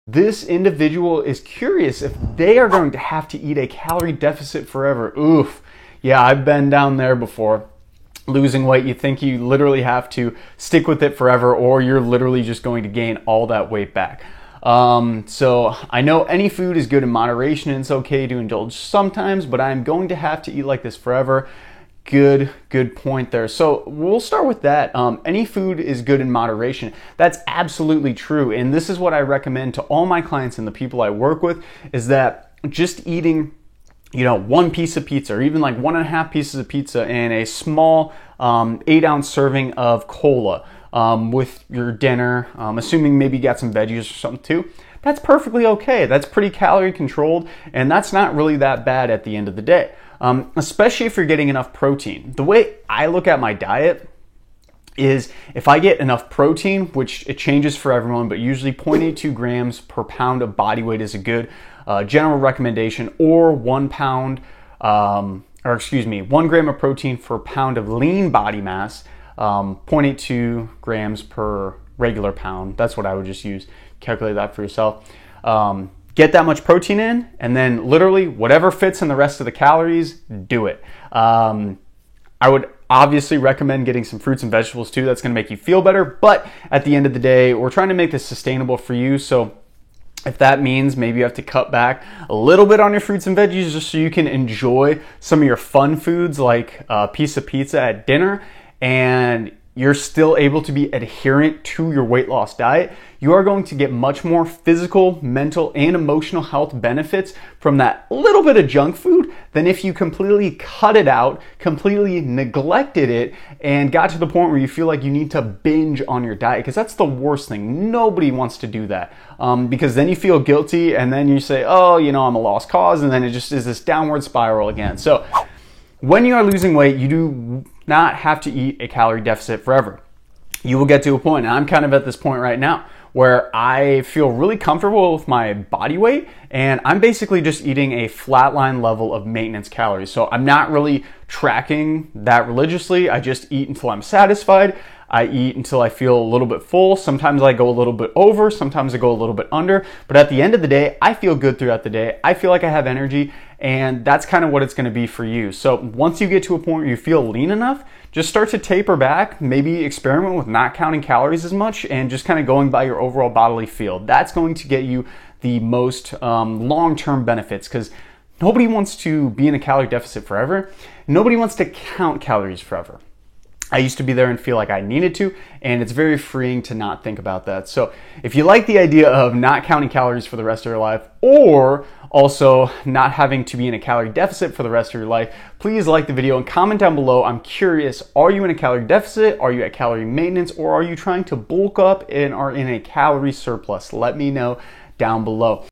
This individual is curious if they are going to have to eat a calorie deficit forever. Oof. Yeah, I've been down there before. Losing weight, you think you literally have to stick with it forever, or you're literally just going to gain all that weight back. So I know any food is good in moderation and it's okay to indulge sometimes, but I'm going to have to eat like this forever. Good point there. So we'll start with that. Any food is good in moderation. That's absolutely true. And this is what I recommend to all my clients and the people I work with, is that just eating, one piece of pizza, or even like 1.5 pieces of pizza and a small 8-ounce serving of cola with your dinner, assuming maybe you got some veggies or something too. That's perfectly okay. That's pretty calorie controlled, and that's not really that bad at the end of the day. Especially if you're getting enough protein. The way I look at my diet is if I get enough protein, which it changes for everyone, but usually 0.82 grams per pound of body weight is a good general recommendation, or 1 gram of protein per pound of lean body mass, 0.82 grams per regular pound. That's what I would just use. Calculate that for yourself. Get that much protein in, and then literally whatever fits in the rest of the calories, do it. I would obviously recommend getting some fruits and vegetables too. That's going to make you feel better, but at the end of the day, we're trying to make this sustainable for you. So if that means maybe you have to cut back a little bit on your fruits and veggies just so you can enjoy some of your fun foods like a piece of pizza at dinner, and you're still able to be adherent to your weight loss diet, you are going to get much more physical, mental, and emotional health benefits from that little bit of junk food than if you completely cut it out, completely neglected it, and got to the point where you feel like you need to binge on your diet, because that's the worst thing. Nobody wants to do that, because then you feel guilty, and then you say, oh, I'm a lost cause, and then it just is this downward spiral again. So when you are losing weight, you do not have to eat a calorie deficit forever. You will get to a point, and I'm kind of at this point right now, where I feel really comfortable with my body weight, and I'm basically just eating a flatline level of maintenance calories. So I'm not really tracking that religiously. I just eat until I'm satisfied. I eat until I feel a little bit full. Sometimes I go a little bit over, sometimes I go a little bit under, but at the end of the day, I feel good throughout the day. I feel like I have energy, and that's kind of what it's going to be for you. So once you get to a point where you feel lean enough, just start to taper back, maybe experiment with not counting calories as much and just kind of going by your overall bodily feel. That's going to get you the most long-term benefits, because nobody wants to be in a calorie deficit forever. Nobody wants to count calories forever. I used to be there and feel like I needed to, and it's very freeing to not think about that. So if you like the idea of not counting calories for the rest of your life, or also not having to be in a calorie deficit for the rest of your life, please like the video and comment down below. I'm curious, are you in a calorie deficit? Are you at calorie maintenance? Or are you trying to bulk up and are in a calorie surplus? Let me know down below.